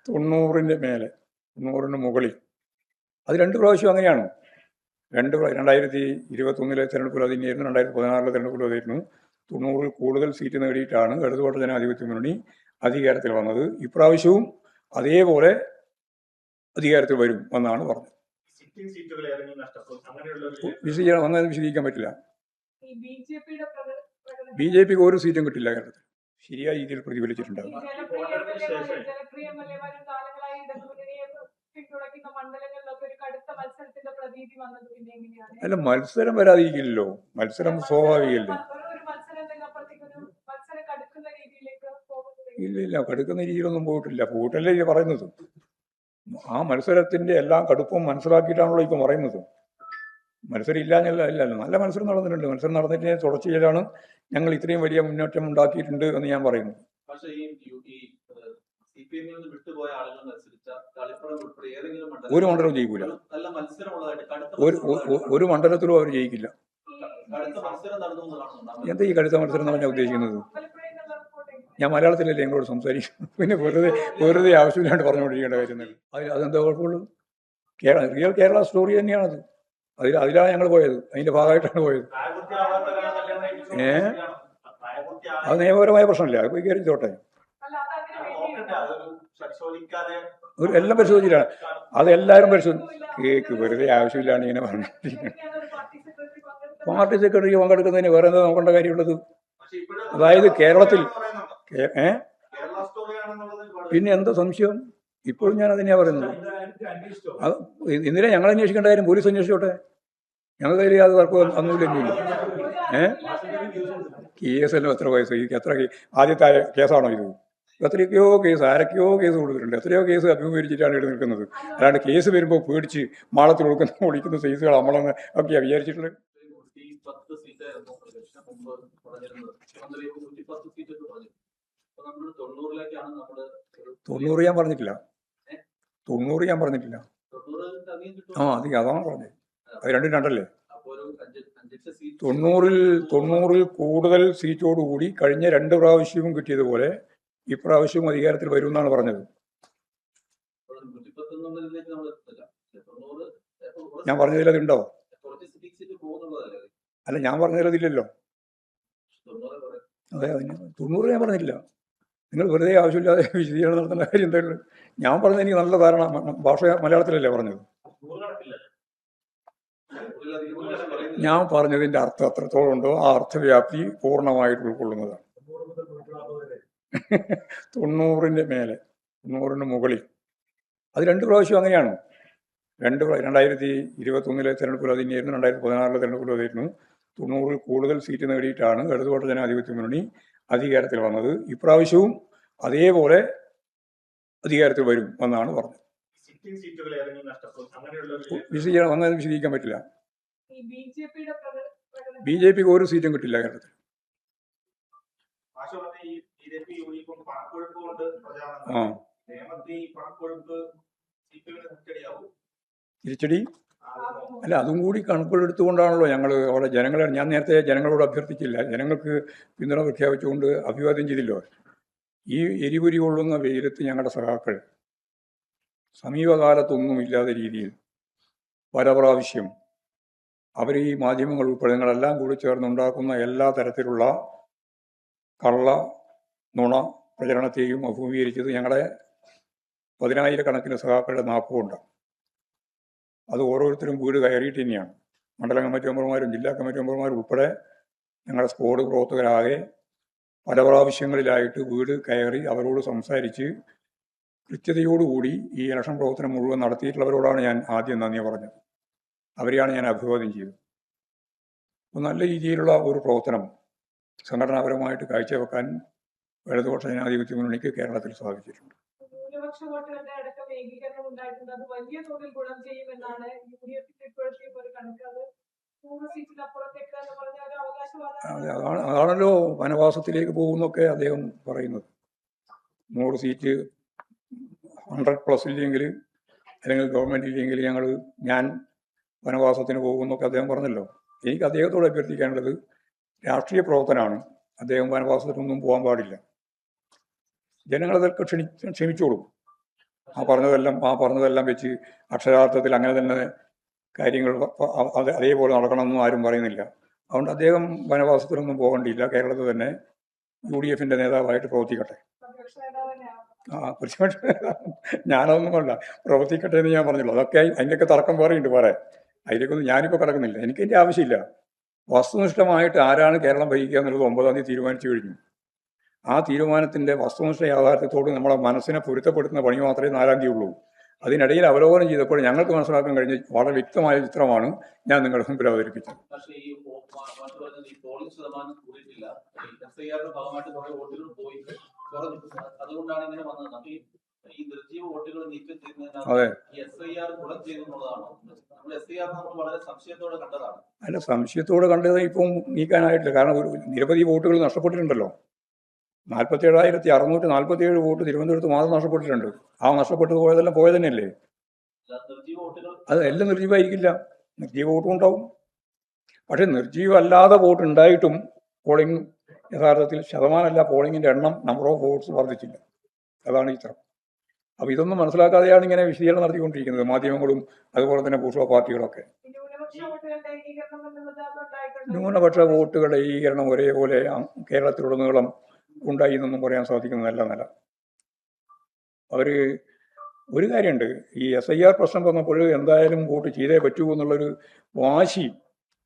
90-ന്റെ മേലെ, 90-ന് മുകളിൽ. അത് 2 പ്രാവശ്യം അങ്ങനെയാണ്. 2021 തെരഞ്ഞെടുപ്പിൽ അതിനായിരുന്നു, 2016 തെരഞ്ഞെടുപ്പിൽ അതായിരുന്നു. 90-ൽ കൂടുതൽ സീറ്റ് നേടിയിട്ടാണ് ഇടതുപക്ഷ ജനാധിപത്യ മുന്നണി അധികാരത്തിൽ വന്നത്. ഇപ്രാവശ്യവും അതേപോലെ അധികാരത്തിൽ വരും എന്നാണ് പറഞ്ഞത്. അങ്ങനെ വിശദീകരിക്കാൻ പറ്റില്ല. ബി.ജെ.പിക്ക് ഒരു സീറ്റും കിട്ടില്ല കേരളത്തിൽ. ശരിയായ രീതിയിൽ പ്രതിഫലിച്ചിട്ടുണ്ടാകും. അല്ല, മത്സരം വരാതിരിക്കില്ലല്ലോ. മത്സരം സ്വാഭാവികല്ലേ. ഇല്ല, കടുക്കുന്ന രീതിയിലൊന്നും പോയിട്ടല്ലേ ഇത് പറയുന്നത്. ആ മത്സരത്തിന്റെ എല്ലാം കടുപ്പം മനസ്സിലാക്കിയിട്ടാണല്ലോ ഇപ്പം പറയുന്നത്. മത്സരം ഇല്ലല്ലോ. നല്ല മത്സരം നടന്നിട്ടുണ്ട്. മത്സരം നടന്നിട്ട് തുടർച്ചയിലാണ് ഞങ്ങൾ ഇത്രയും വലിയ മുന്നേറ്റം ഉണ്ടാക്കിയിട്ടുണ്ട് എന്ന് ഞാൻ പറയുന്നു. ഒരു മണ്ഡലവും ജയിക്കൂല. ഒരു മണ്ഡലത്തിലും അവർ ജയിക്കില്ല. എന്താ ഈ കടുത്ത മത്സരം എന്ന് പറഞ്ഞാൽ ഉദ്ദേശിക്കുന്നത്? ഞാൻ മലയാളത്തിലല്ലേ ഞങ്ങളോട് സംസാരിക്കും. പിന്നെ വെറുതെ ആവശ്യമില്ലാണ്ട് പറഞ്ഞുകൊണ്ടിരിക്കേണ്ട കാര്യങ്ങൾ. അതെന്താ കുഴപ്പമുള്ളൂ? റിയൽ കേരള സ്റ്റോറി തന്നെയാണത്. അതിലാണ് ഞങ്ങൾ പോയത്. അതിന്റെ ഭാഗമായിട്ടാണ് പോയത്. അത് നിയമപരമായ പ്രശ്നമല്ല. അത് പോയി കയറിച്ചോട്ടെ. എല്ലാം പരിശോധിച്ചിട്ടാണ്. അതെല്ലാവരും കേക്ക് വെറുതെ ആവശ്യമില്ലാണ്ട് ഇങ്ങനെ പറഞ്ഞിരിക്കുന്നത്. പാർട്ടി സെക്രട്ടറിക്ക് പങ്കെടുക്കുന്നതിന് വേറെ എന്താ നോക്കേണ്ട കാര്യമുള്ളത്? അതായത് കേരളത്തിൽ പിന്നെ എന്താ സംശയം? ഇപ്പോഴും ഞാൻ അതിനെയാ പറയുന്നത്. എന്തിനാ ഞങ്ങൾ അന്വേഷിക്കേണ്ട കാര്യം? പോലീസ് അന്വേഷിച്ചോട്ടെ. ഞങ്ങൾ കയ്യിൽ അത് തർക്കം ഒന്നുമില്ല. കേസെല്ലാം എത്ര വയസ്സ്? എത്ര ആദ്യത്തെ കേസാണോ ഇത്? എത്രയൊക്കെയോ കേസ്, ആരൊക്കെയോ കേസ് കൊടുത്തിട്ടുണ്ട്. എത്രയോ കേസ് അഭിമുഖീകരിച്ചിട്ടാണ് ഇവിടെ നിൽക്കുന്നത്. അല്ലാണ്ട് കേസ് വരുമ്പോൾ പേടിച്ച് മാളത്തിൽ ഒളിക്കുന്ന സൈസുകൾ നമ്മളൊന്ന് ഒക്കെയാണ് വിചാരിച്ചിട്ടുള്ളത്. 90 ഞാൻ പറഞ്ഞിട്ടില്ല. 90 ഞാൻ പറഞ്ഞിട്ടില്ല. അതാണ് പറഞ്ഞത്. അത് രണ്ടല്ലേ. 90-ൽ കൂടുതൽ സീറ്റോടുകൂടി കഴിഞ്ഞ 2 പ്രാവശ്യവും കിട്ടിയതുപോലെ ഇപ്രാവശ്യവും അധികാരത്തിൽ വരും എന്നാണ് പറഞ്ഞത്. ഞാൻ പറഞ്ഞതിൽ അതുണ്ടോ? അല്ല, ഞാൻ പറഞ്ഞതിൽ അതില്ലല്ലോ. അതെ, 90 ഞാൻ പറഞ്ഞിട്ടില്ല. നിങ്ങൾ വെറുതെ ആവശ്യമില്ലാതെ വിശദീകരണം നടത്തുന്ന കാര്യം എന്തായാലും. ഞാൻ പറഞ്ഞത് എനിക്ക് നല്ല ധാരണ. ഭാഷ മലയാളത്തിലല്ലേ പറഞ്ഞത്. ഞാൻ പറഞ്ഞതിന്റെ അർത്ഥം എത്രത്തോളം ഉണ്ടോ ആ അർത്ഥവ്യാപ്തി പൂർണ്ണമായിട്ട് ഉൾക്കൊള്ളുന്നതാണ്. 90-ന്റെ മേലെ, 90-ന് മുകളിൽ. അത് 2 പ്രാവശ്യം അങ്ങനെയാണ്. 2021 തെരഞ്ഞെടുപ്പിൽ അതിനായിരുന്നു, 2016 തെരഞ്ഞെടുപ്പിൽ അതായിരുന്നു. 90-ൽ കൂടുതൽ സീറ്റ് നേടിയിട്ടാണ് ഇടതുപക്ഷ ജനാധിപത്യ മുന്നണി അധികാരത്തിൽ വന്നത്. ഇപ്രാവശ്യവും അതേപോലെ അധികാരത്തിൽ വരും എന്നാണ് പറഞ്ഞത്. അങ്ങനെ വിശദീകരിക്കാൻ പറ്റില്ല. ബി.ജെ.പിക്ക് ഒരു സീറ്റും കിട്ടില്ല കേരളത്തിൽ. തിരിച്ചടി അല്ല, അതും കൂടി കണക്കിലെടുത്തുകൊണ്ടാണല്ലോ ഞങ്ങൾ അവിടെ ജനങ്ങളെ, ഞാൻ നേരത്തെ ജനങ്ങളോട് അഭ്യർത്ഥിച്ചില്ല, ജനങ്ങൾക്ക് പിന്തുണ പ്രഖ്യാപിച്ചുകൊണ്ട് അഭിവാദ്യം ചെയ്തില്ലോ. ഈ എരിപൊരി കൊള്ളുന്ന വെയിലത്ത് ഞങ്ങളുടെ സഖാക്കൾ സമീപകാലത്തൊന്നുമില്ലാത്ത രീതിയിൽ പല പ്രാവശ്യം അവർ ഈ മാധ്യമങ്ങൾ ഉൾപ്പെടെ നിങ്ങളെല്ലാം കൂടി ചേർന്നുണ്ടാക്കുന്ന എല്ലാ തരത്തിലുള്ള കള്ള നുണ പ്രചരണത്തെയും അഭിമുഖീകരിച്ചത് ഞങ്ങളുടെ 10,000-കണക്കിന് സഖാക്കളുടെ നാപ്പുകൊണ്ട്. അത് ഓരോരുത്തരും വീട് കയറിയിട്ട് തന്നെയാണ്. മണ്ഡലം കമ്മിറ്റി മെമ്പർമാരും ജില്ലാ കമ്മിറ്റി മെമ്പർമാരും ഉൾപ്പെടെ ഞങ്ങളുടെ സ്ക്വാഡ് പ്രവർത്തകരാകെ പല പ്രാവശ്യങ്ങളിലായിട്ട് വീട് കയറി അവരോട് സംസാരിച്ച് കൃത്യതയോടുകൂടി ഈ ഇലക്ഷൻ പ്രവർത്തനം മുഴുവൻ നടത്തിയിട്ടുള്ളവരോടാണ് ഞാൻ ആദ്യം നന്ദി പറഞ്ഞത്. അവരെയാണ് ഞാൻ അഭിവാദ്യം ചെയ്തത്. അപ്പോൾ നല്ല രീതിയിലുള്ള ഒരു പ്രവർത്തനം സംഘടനാപരമായിട്ട് കാഴ്ചവെക്കാൻ ഇടതുപക്ഷ ജനാധിപത്യ മുന്നണിക്ക് കേരളത്തിൽ സാധിച്ചിട്ടുണ്ട്. അതാണല്ലോ വനവാസത്തിലേക്ക് പോകുന്നൊക്കെ അദ്ദേഹം പറയുന്നത്. 100 സീറ്റ് 100+ ഇല്ലെങ്കിൽ, അല്ലെങ്കിൽ ഗവൺമെന്റ് ഇല്ലെങ്കിൽ ഞാൻ വനവാസത്തിന് പോകുന്നൊക്കെ അദ്ദേഹം പറഞ്ഞല്ലോ. എനിക്ക് അദ്ദേഹത്തോട് അഭ്യർത്ഥിക്കാനുള്ളത്, രാഷ്ട്രീയ പ്രവർത്തനമാണ്. അദ്ദേഹം വനവാസത്തിനൊന്നും പോകാൻ പാടില്ല. ജനങ്ങളതൊക്കെ ക്ഷമിച്ചോളും. ആ പറഞ്ഞതെല്ലാം വെച്ച് അക്ഷരാർത്ഥത്തിൽ അങ്ങനെ തന്നെ കാര്യങ്ങൾ അതേപോലെ നടക്കണമെന്നും ആരും പറയുന്നില്ല. അതുകൊണ്ട് അദ്ദേഹം വനവാസത്തിനൊന്നും പോകേണ്ടിയില്ല. കേരളത്തിൽ തന്നെ UDF നേതാവായിട്ട് പ്രവർത്തിക്കട്ടെ. പ്രതിപക്ഷ ഞാനതൊന്നുമല്ല, പ്രവർത്തിക്കട്ടെ എന്ന് ഞാൻ പറഞ്ഞുള്ളൂ. അതൊക്കെ അതിൻ്റെയൊക്കെ തർക്കം പറയുന്നുണ്ട് പറയാൻ. അതിലേക്കൊന്നും ഞാനിപ്പോൾ കിടക്കുന്നില്ല. എനിക്കതിൻ്റെ ആവശ്യമില്ല. വസ്തുനിഷ്ഠമായിട്ട് ആരാണ് കേരളം ഭരിക്കുക എന്നുള്ളത് 9-ാം തീയതി തീരുമാനിച്ചു കഴിഞ്ഞു. ആ തീരുമാനത്തിൻ്റെ വസ്തുനിഷ്ഠ യാഥാർത്ഥ്യത്തോട് നമ്മളെ മനസ്സിനെ പൊരുത്തപ്പെടുത്തുന്ന പണി മാത്രമേ 4-ാം തീയതി ഉള്ളൂ. അതിനിടയിൽ അവലോകനം ചെയ്തപ്പോൾ ഞങ്ങൾക്ക് മനസ്സിലാക്കാൻ കഴിഞ്ഞ വളരെ വ്യക്തമായ ചിത്രമാണ് ഞാൻ നിങ്ങളുടെ മുമ്പിൽ അവതരിപ്പിച്ചത്. അതെ, അല്ല, സംശയത്തോടെ കണ്ടത് ഇപ്പം നീക്കാനായിട്ടില്ല. കാരണം നിരവധി വോട്ടുകൾ നഷ്ടപ്പെട്ടിട്ടുണ്ടല്ലോ. 47,647 വോട്ട് തിരുവനന്തപുരത്ത് മാത്രം നഷ്ടപ്പെട്ടിട്ടുണ്ട്. ആ നഷ്ടപ്പെട്ടു പോയതെല്ലാം പോയത് തന്നെയല്ലേ. അത് എല്ലാം നിർജീവമായിരിക്കില്ല, നിർജീവ വോട്ടും ഉണ്ടാവും. പക്ഷെ നിർജീവമല്ലാതെ വോട്ട് ഉണ്ടായിട്ടും പോളിംഗ് യഥാർത്ഥത്തിൽ ശതമാനമല്ല, പോളിംഗിന്റെ എണ്ണം, നമ്പർ ഓഫ് വോട്ട്സ് വർദ്ധിച്ചില്ല. അതാണ് ചിത്രം. അപ്പോൾ ഇതൊന്നും മനസ്സിലാക്കാതെയാണ് ഇങ്ങനെ വിശദീകരണം നടത്തിക്കൊണ്ടിരിക്കുന്നത് മാധ്യമങ്ങളും അതുപോലെ തന്നെ ബൂർഷ്വാ പാർട്ടികളൊക്കെ. ന്യൂനപക്ഷ വോട്ടുകളുടെ ഏകീകരണം ഒരേപോലെ കേരളത്തിലുടനീളം ഉണ്ടായി എന്നൊന്നും പറയാൻ സാധിക്കുന്നതല്ല. ഒരു കാര്യമുണ്ട്, ഈ SIR പ്രശ്നം വന്നപ്പോൾ എന്തായാലും വോട്ട് ചെയ്തേ പറ്റൂ എന്നുള്ളൊരു വാശി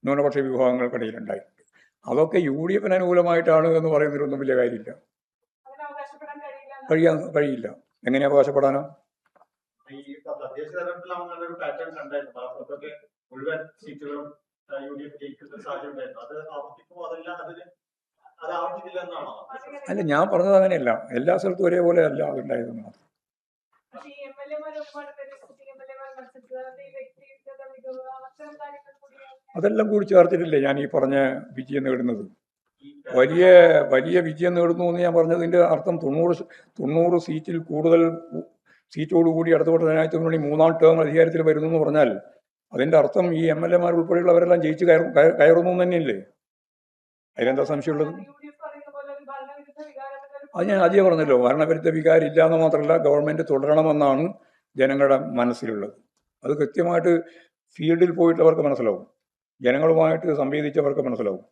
ന്യൂനപക്ഷ വിഭാഗങ്ങൾക്കിടയിലുണ്ടായിട്ടുണ്ട്. അതൊക്കെ UDF അനുകൂലമായിട്ടാണ് എന്ന് പറയുന്നതിലൊന്നും വലിയ കാര്യമില്ല. കഴിയില്ല. എങ്ങനെ അവകാശപ്പെടാനോ? അല്ല, ഞാൻ പറഞ്ഞത് അങ്ങനെയല്ല. എല്ലാ സ്ഥലത്തും ഒരേപോലെ അല്ല അതുണ്ടായതെന്ന് മാത്രം. അതെല്ലാം കൂടി ചേർത്തിട്ടില്ലേ ഞാൻ ഈ പറഞ്ഞ വിജയം നേടുന്നത്. വലിയ വിജയം നേടുന്നു എന്ന് ഞാൻ പറഞ്ഞതിൻ്റെ അർത്ഥം 90 സീറ്റിൽ കൂടുതൽ സീറ്റോടുകൂടി ഇടതുപക്ഷ ജനാധിപത്യ മുന്നണി 3-ാം ടേം അധികാരത്തിൽ വരുന്നു എന്ന് പറഞ്ഞാൽ അതിൻ്റെ അർത്ഥം ഈ MLA ഉൾപ്പെടെയുള്ളവരെല്ലാം ജയിച്ച് കയറുന്നു തന്നെയല്ലേ. അതിലെന്താ സംശയമുള്ളത്? അത് ഞാൻ ആദ്യം പറഞ്ഞല്ലോ, ഭരണവിരുദ്ധ വികാരം ഇല്ല എന്ന് മാത്രമല്ല, ഗവൺമെൻറ് തുടരണമെന്നാണ് ജനങ്ങളുടെ മനസ്സിലുള്ളത്. അത് കൃത്യമായിട്ട് ഫീൽഡിൽ പോയിട്ടുള്ളവർക്ക് മനസ്സിലാവും, ജനങ്ങളുമായിട്ട് സംവേദിച്ചവർക്ക് മനസ്സിലാവും.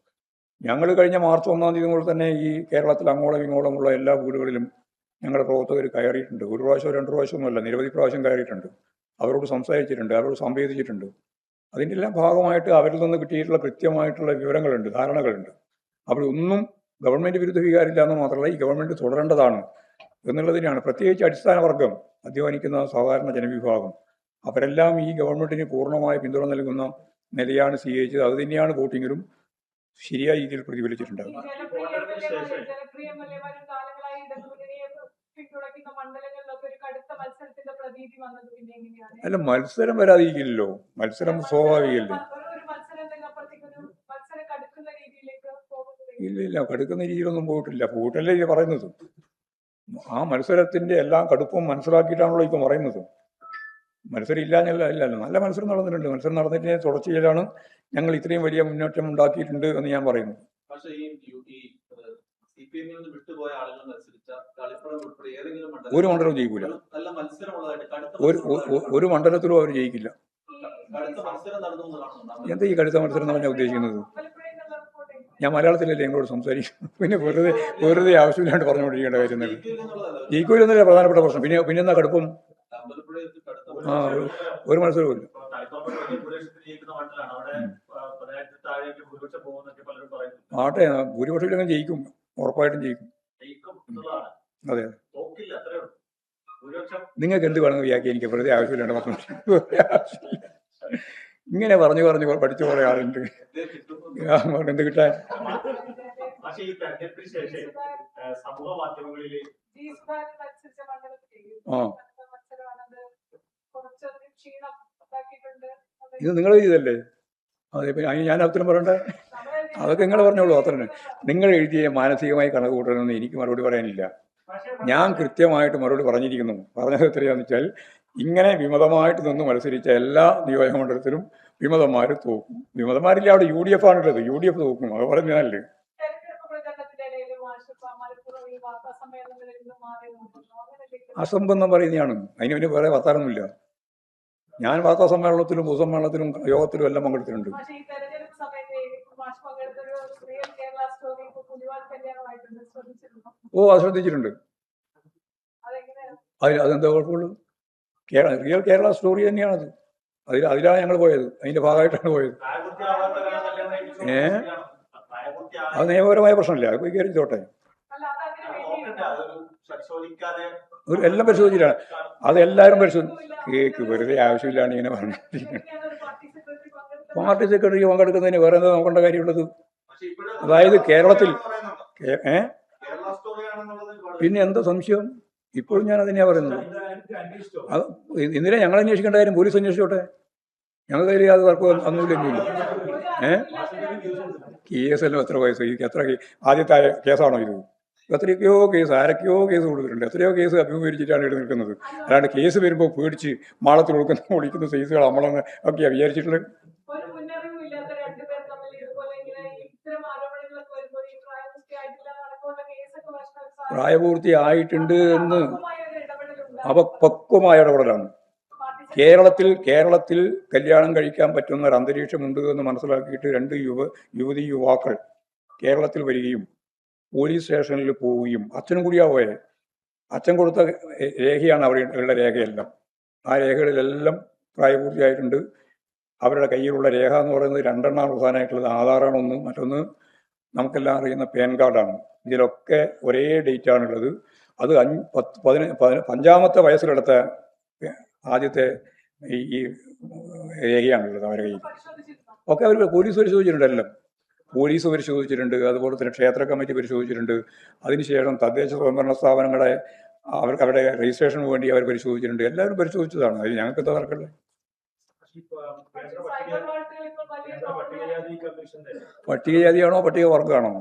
ഞങ്ങൾ കഴിഞ്ഞ മാർച്ച് 1-ാം തീയതി മുതൽ തന്നെ ഈ കേരളത്തിൽ അങ്ങോളം ഇങ്ങോളമുള്ള എല്ലാ വീടുകളിലും ഞങ്ങളുടെ പ്രവർത്തകർ കയറിയിട്ടുണ്ട്. 1 പ്രാവശ്യം 2 പ്രാവശ്യമൊന്നുമല്ല, നിരവധി പ്രാവശ്യം കയറിയിട്ടുണ്ട്. അവരോട് സംസാരിച്ചിട്ടുണ്ട്, അവരോട് സംവേദിച്ചിട്ടുണ്ട്. അതിൻ്റെ എല്ലാം ഭാഗമായിട്ട് അവരിൽ നിന്ന് കിട്ടിയിട്ടുള്ള കൃത്യമായിട്ടുള്ള വിവരങ്ങളുണ്ട്, ധാരണകളുണ്ട്. അവരൊന്നും ഗവൺമെൻറ് വിരുദ്ധ വികാരമില്ല എന്ന് മാത്രമല്ല, ഈ ഗവൺമെൻറ് തുടരേണ്ടതാണ് എന്നുള്ളതിനാണ്. പ്രത്യേകിച്ച് അടിസ്ഥാന വർഗം, അധ്വാനിക്കുന്ന സാധാരണ ജനവിഭാഗം, അവരെല്ലാം ഈ ഗവൺമെൻറ്റിന് പൂർണ്ണമായ പിന്തുണ നൽകുന്ന നിലയാണ് സ്വീകരിച്ചത്. അത് തന്നെയാണ് വോട്ടിങ്ങിലും ശരിയായ രീതിയിൽ പ്രതിഫലിച്ചിട്ടുണ്ടാകും. അല്ല, മത്സരം വരാതിരിക്കില്ലല്ലോ. മത്സരം സ്വാഭാവികമല്ലേ. ഇല്ല, കടുക്കുന്ന രീതിയിലൊന്നും പോയിട്ടല്ലേ ഇത് പറയുന്നത്. ആ മത്സരത്തിന്റെ എല്ലാം കടുപ്പം മനസ്സിലാക്കിയിട്ടാണല്ലോ ഇപ്പം പറയുന്നത്. മത്സരം ഇല്ലല്ലോ, നല്ല മത്സരം നടന്നിട്ടുണ്ട്. മത്സരം നടന്നിട്ട് തുടർച്ചയിലാണ് ഞങ്ങൾ ഇത്രയും വലിയ മുന്നേറ്റം ഉണ്ടാക്കിയിട്ടുണ്ട് എന്ന് ഞാൻ പറയുന്നു. ഒരു മണ്ഡലവും ജയിക്കൂല. ഒരു മണ്ഡലത്തിലും അവർ ജയിക്കില്ല. എന്താ ഈ കടുത്ത മത്സരം എന്നാണ് ഞാൻ ഉദ്ദേശിക്കുന്നത്? ഞാൻ മലയാളത്തിലല്ലേ ഞങ്ങളോട് സംസാരിക്കും. പിന്നെ വെറുതെ ആവശ്യമില്ലാണ്ട് പറഞ്ഞുകൊണ്ടിരിക്കേണ്ട കാര്യം തന്നെ. ജയിക്കൂലെന്നല്ലേ പ്രധാനപ്പെട്ട പ്രശ്നം. പിന്നെന്താ കടുപ്പം? ഒരു മത്സരവും ഇല്ല. ആട്ടെ, ഭൂരിപക്ഷം ജയിക്കും, ഉറപ്പായിട്ടും ജയിക്കും. അതെ, നിങ്ങൾക്ക് എന്ത് വേണമെന്ന് വ്യാഖ്യാനിക്കാം. വെറുതെ ആവശ്യമില്ലാണ്ട് പറഞ്ഞു. ഇങ്ങനെ പറഞ്ഞു പഠിച്ച പോലെ ആളുണ്ട്. എന്ത് കിട്ടാൻ? ഇത് നിങ്ങൾ എഴുതിയതല്ലേ? അതെ, പിന്നെ അതിന് ഞാൻ ഉത്തരം പറയണ്ടേ? അതൊക്കെ നിങ്ങൾ പറഞ്ഞോളൂ. അത്ര നിങ്ങൾ എഴുതിയ മാനസികമായി കണക്ക് കൂട്ടണമെന്ന് എനിക്ക് മറുപടി പറയാനില്ല. ഞാൻ കൃത്യമായിട്ട് മറുപടി പറഞ്ഞിരിക്കുന്നു. പറഞ്ഞത് എത്രയാണെന്ന് വെച്ചാൽ, ഇങ്ങനെ വിമതമായിട്ട് നിന്ന് മത്സരിച്ച എല്ലാ നിയോജകമണ്ഡലത്തിലും വിമതന്മാർ തോക്കും. വിമതന്മാരില്ല, അവിടെ UDF ആണുള്ളത്. UDF തോക്കും. അത് പറഞ്ഞാലേ അസംബന്ധം പറയുന്നതാണ്. അതിന് പിന്നെ വേറെ വർത്താനൊന്നുമില്ല. ഞാൻ വാർത്താ സമ്മേളനത്തിലും പൊതുസമ്മേളനത്തിലും യോഗത്തിലും എല്ലാം പങ്കെടുത്തിട്ടുണ്ട്. ഓ, അത് ശ്രദ്ധിച്ചിട്ടുണ്ട്. അതെന്താ കുഴപ്പമുള്ളൂ? റിയൽ കേരള സ്റ്റോറി തന്നെയാണത്. അതിലാണ് ഞങ്ങൾ പോയത്. അതിന്റെ ഭാഗമായിട്ടാണ് പോയത്. അത് നിയമപരമായ പ്രശ്നമില്ല. അത് പോയി കയറിച്ചോട്ടെ. എല്ലാം പരിശോധിച്ചിട്ടാണ്. അതെല്ലാവരും കേക്ക് വെറുതെ ആവശ്യമില്ലാണ് ഇങ്ങനെ പറഞ്ഞിരിക്കുന്നത്. പാർട്ടി സെക്രട്ടറിക്ക് പങ്കെടുക്കുന്നതിന് വേറെ എന്താ നോക്കേണ്ട കാര്യമുള്ളത്? അതായത് കേരളത്തിൽ പിന്നെ എന്താ സംശയം? ഇപ്പോഴും ഞാൻ അതിനെയാ പറയുന്നത്. എന്തിനാ ഞങ്ങൾ അന്വേഷിക്കേണ്ട കാര്യം? പോലീസ് അന്വേഷിച്ചോട്ടെ. ഞങ്ങൾ കയ്യിൽ അത് വർക്ക് ഒന്നുമില്ല. കേസെല്ലാം എത്ര വയസ്സ്? എത്ര ആദ്യത്തെ കേസാണോ ഇത്? എത്രയൊക്കെയോ കേസ്, ആരൊക്കെയോ കേസ് കൊടുത്തിട്ടുണ്ട്. എത്രയോ കേസ് അഭിമുഖീകരിച്ചിട്ടാണ് ഇവിടെ നിൽക്കുന്നത്. അല്ലാണ്ട് കേസ് വരുമ്പോൾ പേടിച്ച് മാളത്തിൽ ഒളിക്കുന്ന സൈസുകൾ നമ്മളൊന്ന് ഒക്കെയാ വിചാരിച്ചിട്ടുള്ളത്. പ്രായപൂർത്തിയായിട്ടുണ്ട് എന്ന് പക്വമായ ഇടപെടലാണ്. കേരളത്തിൽ കല്യാണം കഴിക്കാൻ പറ്റുന്ന ഒരു അന്തരീക്ഷമുണ്ട് എന്ന് മനസ്സിലാക്കിയിട്ട് 2 യുവാക്കൾ കേരളത്തിൽ വരികയും പോലീസ് സ്റ്റേഷനിൽ പോവുകയും, അച്ഛനും കൂടിയാ പോയത്. അച്ഛൻ കൊടുത്ത രേഖയാണ് അവിടെയുള്ള രേഖയെല്ലാം. ആ രേഖകളിലെല്ലാം പ്രായപൂർത്തിയായിട്ടുണ്ട്. അവരുടെ കയ്യിലുള്ള രേഖ എന്ന് പറയുന്നത് 2 പ്രധാനമായിട്ടുള്ളത്. ആധാറാണ് ഒന്ന്, മറ്റൊന്ന് നമുക്കെല്ലാം അറിയുന്ന പാൻ കാർഡാണ്. ഇതിലൊക്കെ ഒരേ ഡേറ്റാണുള്ളത്. അത് 5-ാമത്തെ വയസ്സിലെടുത്ത ആദ്യത്തെ ഈ രേഖയാണുള്ളത് അവരുടെ കയ്യിൽ. ഒക്കെ അവർ പോലീസ് പരിശോധിച്ചിട്ടുണ്ട്. എല്ലാം പോലീസ് പരിശോധിച്ചിട്ടുണ്ട്. അതുപോലെ തന്നെ ക്ഷേത്ര കമ്മിറ്റി പരിശോധിച്ചിട്ടുണ്ട്. അതിനുശേഷം തദ്ദേശ സ്വയംഭരണ സ്ഥാപനങ്ങളെ അവരുടെ രജിസ്ട്രേഷന് വേണ്ടി അവർ പരിശോധിച്ചിട്ടുണ്ട്. എല്ലാവരും പരിശോധിച്ചതാണ്. അതിൽ ഞങ്ങൾക്ക് എന്താ തർക്കമില്ല. പട്ടികജാതിയാണോ പട്ടിക വർഗമാണോ?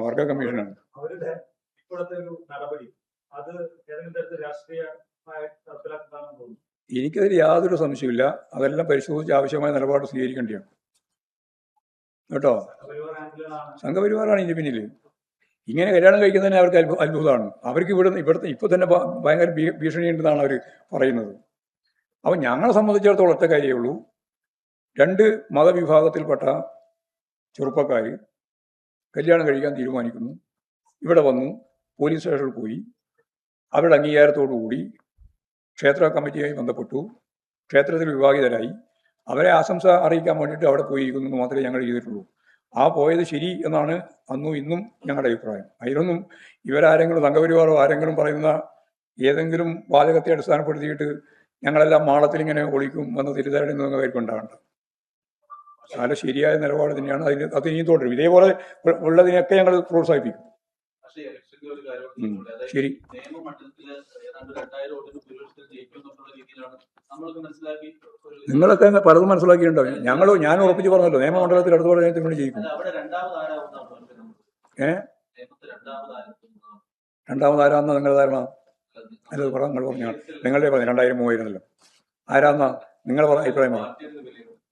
വർഗ കമ്മീഷനാണ്. എനിക്കതിൽ യാതൊരു സംശയമില്ല. അതെല്ലാം പരിശോധിച്ച് ആവശ്യമായ നിലപാട് സ്വീകരിക്കേണ്ടിയാണ് കേട്ടോ. സംഘപരിവാറാണ് ഇതിന് പിന്നിൽ. ഇങ്ങനെ കല്യാണം കഴിക്കുന്നതിന് അവർക്ക് അത്ഭുതമാണ്. അവർക്ക് ഇപ്പൊ തന്നെ ഭയങ്കര ഭീഷണിയുണ്ടെന്നാണ് അവർ പറയുന്നത്. അപ്പം ഞങ്ങളെ സംബന്ധിച്ചിടത്തോളം ഒറ്റ കാര്യമേ ഉള്ളൂ. 2 മതവിഭാഗത്തിൽപ്പെട്ട ചെറുപ്പക്കാർ കല്യാണം കഴിക്കാൻ തീരുമാനിക്കുന്നു. ഇവിടെ വന്നു പോലീസ് സ്റ്റേഷനിൽ പോയി അവരുടെ അംഗീകാരത്തോടുകൂടി ക്ഷേത്ര കമ്മിറ്റിയായി ബന്ധപ്പെട്ടു. ക്ഷേത്രത്തിൽ വിവാഹിതരായി. അവരെ ആശംസ അറിയിക്കാൻ വേണ്ടിയിട്ട് അവിടെ പോയിരിക്കുന്നു മാത്രമേ ഞങ്ങൾ ചെയ്തിട്ടുള്ളൂ. ആ പോയത് ശരി എന്നാണ് അന്നും ഇന്നും ഞങ്ങളുടെ അഭിപ്രായം. അതിലൊന്നും ഇവരാരെങ്കിലും സംഘപരിവാറോ ആരെങ്കിലും പറയുന്ന ഏതെങ്കിലും വാചകത്തെ അടിസ്ഥാനപ്പെടുത്തിയിട്ട് ഞങ്ങളെല്ലാം മാളത്തിൽ ഇങ്ങനെ ഒളിക്കും എന്ന തെറ്റിദ്ധാരണ അവർക്ക് ഉണ്ടാകണ്ട. വളരെ ശരിയായ നിലപാട് തന്നെയാണ്. അത് ഇനിയും തുടരും. ഇതേപോലെ ഉള്ളതിനെയൊക്കെ ഞങ്ങൾ പ്രോത്സാഹിപ്പിക്കും. ശരി. നിങ്ങളൊക്കെ പലതും മനസ്സിലാക്കിയിട്ടുണ്ടാവും. ഞാൻ ഉറപ്പിച്ച് പറഞ്ഞല്ലോ, നിയമമണ്ഡലത്തിൽ അടുത്ത പറഞ്ഞതിന് വേണ്ടി ജയിക്കും. രണ്ടാമതാരാന്ന നിങ്ങളുടെ ധാരണ? അല്ല, നിങ്ങൾ പറഞ്ഞ നിങ്ങളുടെ പറഞ്ഞു 2000-3000 ആരാന്നാ നിങ്ങൾ പറഞ്ഞ അഭിപ്രായം പറഞ്ഞു?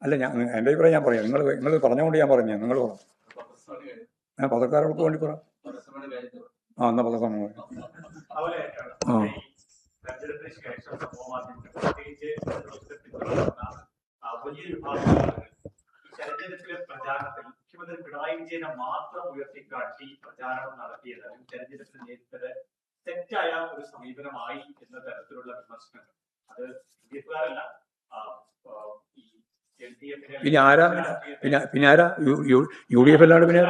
അല്ല, എൻ്റെ അഭിപ്രായം ഞാൻ പറയാം. നിങ്ങൾ പറഞ്ഞുകൊണ്ട് ഞാൻ പറഞ്ഞു. നിങ്ങൾ പറഞ്ഞു. ഞാൻ പത്രക്കാർക്ക് വേണ്ടി പറ. എന്നാ പത്രസമ്മേളനം. തെരഞ്ഞെടുപ്പിലെ പ്രചാരണത്തിൽ മുഖ്യമന്ത്രി പിണറായി വിജയനെ മാത്രം ഉയർത്തിക്കാട്ടി പ്രചാരണം നടത്തിയത് തെരഞ്ഞെടുപ്പിൽ നേരിട്ടത് തെറ്റായ ഒരു സമീപനമായി എന്ന തരത്തിലുള്ള വിമർശനങ്ങൾ. അത് ബിജെപിക്കാരല്ല, പിന്നെ ആരാ UDF അല്ലാണ്ട് പിന്നെ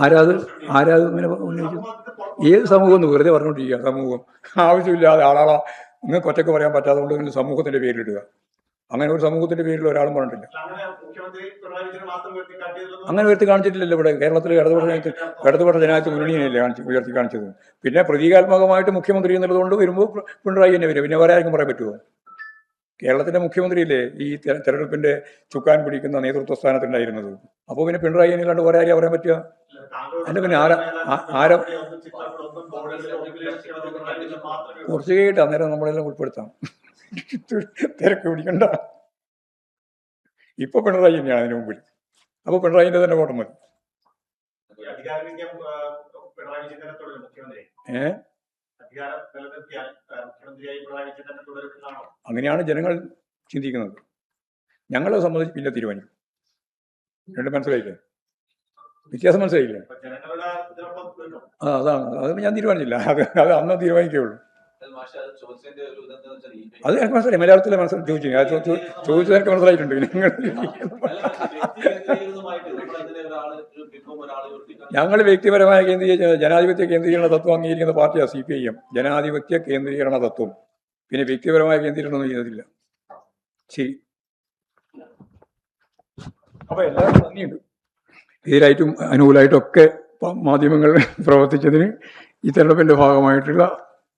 ആരാത് ഇങ്ങനെ ഉന്നയിച്ചു? ഏത് സമൂഹം എന്ന് വെറുതെ പറഞ്ഞുകൊണ്ടിരിക്കുക. സമൂഹം ആവശ്യമില്ലാതെ ആളാളാ നിങ്ങൾക്ക് ഒറ്റയ്ക്ക് പറയാൻ പറ്റാത്തതുകൊണ്ട് നിങ്ങൾ സമൂഹത്തിന്റെ പേരിലിടുക. അങ്ങനെ ഒരു സമൂഹത്തിന്റെ പേരിൽ ഒരാളും പറഞ്ഞിട്ടില്ല. അങ്ങനെ ഉയർത്തി കാണിച്ചിട്ടില്ലല്ലോ ഇവിടെ കേരളത്തിൽ. ഇടതുപക്ഷ ജനാധിപത്യ മുന്നണിയല്ലേ ഉയർത്തി കാണിച്ചത്. പിന്നെ പ്രതീകാത്മകമായിട്ട് മുഖ്യമന്ത്രി എന്നുള്ളതുകൊണ്ട് വരുമ്പോൾ പിണറായി തന്നെ വരും. പിന്നെ വേറെ ആർക്കും പറയാൻ പറ്റുമോ? കേരളത്തിന്റെ മുഖ്യമന്ത്രിയില്ലേ ഈ തെരഞ്ഞെടുപ്പിന്റെ ചുക്കാൻ പിടിക്കുന്ന നേതൃത്വ സ്ഥാനത്തുണ്ടായിരുന്നത്. അപ്പോൾ പിന്നെ പിണറായി അല്ലാണ്ട് വേറെ ആരെയാ പറയാൻ പറ്റുക? അല്ല, പിന്നെ ആരാ കുറച്ച് കേട്ട് അന്നേരം നമ്മളെല്ലാം ഉൾപ്പെടുത്താം. തിരക്ക് പിടിക്കണ്ട. ഇപ്പൊ പിണറായി തന്നെയാണ് അതിന് മുമ്പിൽ. അപ്പൊ പിണറായിന്റെ തന്നെ വോട്ടം മതി. അധികാരം നിലനിർത്തിയാൽ മുഖ്യമന്ത്രിയായി പിണറായി വിജയൻ തന്നെ തുടരുമെന്നാണോ? അങ്ങനെയാണ് ജനങ്ങൾ ചിന്തിക്കുന്നത്. ഞങ്ങളെ സംബന്ധിച്ച് പിന്നെ തീരുമാനിക്കും. രണ്ടും മനസ്സിലായില്ലേ? വ്യത്യാസം മനസ്സിലായില്ലേ? അപ്പൊ ജനങ്ങളുടെ ഇതിനൊപ്പം നിൽക്കും. അതാണ്. അത് ഞാൻ തീരുമാനിച്ചില്ല. അത് അന്ന് തീരുമാനിക്കുകയുള്ളൂ. അത് എനിക്ക് മനസ്സിലായി. മലയാളത്തിലെ ചോദിച്ചു. ചോദിച്ചത് എനിക്ക് മനസ്സിലായിട്ടുണ്ട്. ഞങ്ങൾ വ്യക്തിപരമായ ജനാധിപത്യ കേന്ദ്രീകരണ തത്വം അംഗീകരിക്കുന്ന പാർട്ടിയാണ് CPIM. ജനാധിപത്യ കേന്ദ്രീകരണ തത്വം. പിന്നെ വ്യക്തിപരമായ കേന്ദ്രീകരണമൊന്നും ചെയ്തിട്ടില്ല. ശരി. അപ്പൊ എല്ലാവരും നന്ദിയുണ്ട്. എതിരായിട്ടും അനുകൂലമായിട്ടും ഒക്കെ മാധ്യമങ്ങൾ പ്രവർത്തിച്ചതിന് ഈ തെരഞ്ഞെടുപ്പിന്റെ ഭാഗമായിട്ടുള്ള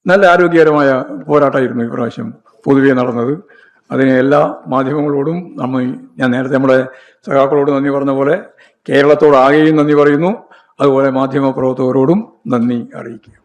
നല്ല ആരോഗ്യകരമായ പോരാട്ടമായിരുന്നു ഇപ്രാവശ്യം പൊതുവെ നടന്നത്. അതിന് എല്ലാ മാധ്യമങ്ങളോടും ഞാൻ നേരത്തെ നമ്മുടെ സഖാക്കളോട് നന്ദി പറഞ്ഞ പോലെ കേരളത്തോടാകെയും നന്ദി പറയുന്നു. അതുപോലെ മാധ്യമ പ്രവർത്തകരോടും നന്ദി അറിയിക്കുക.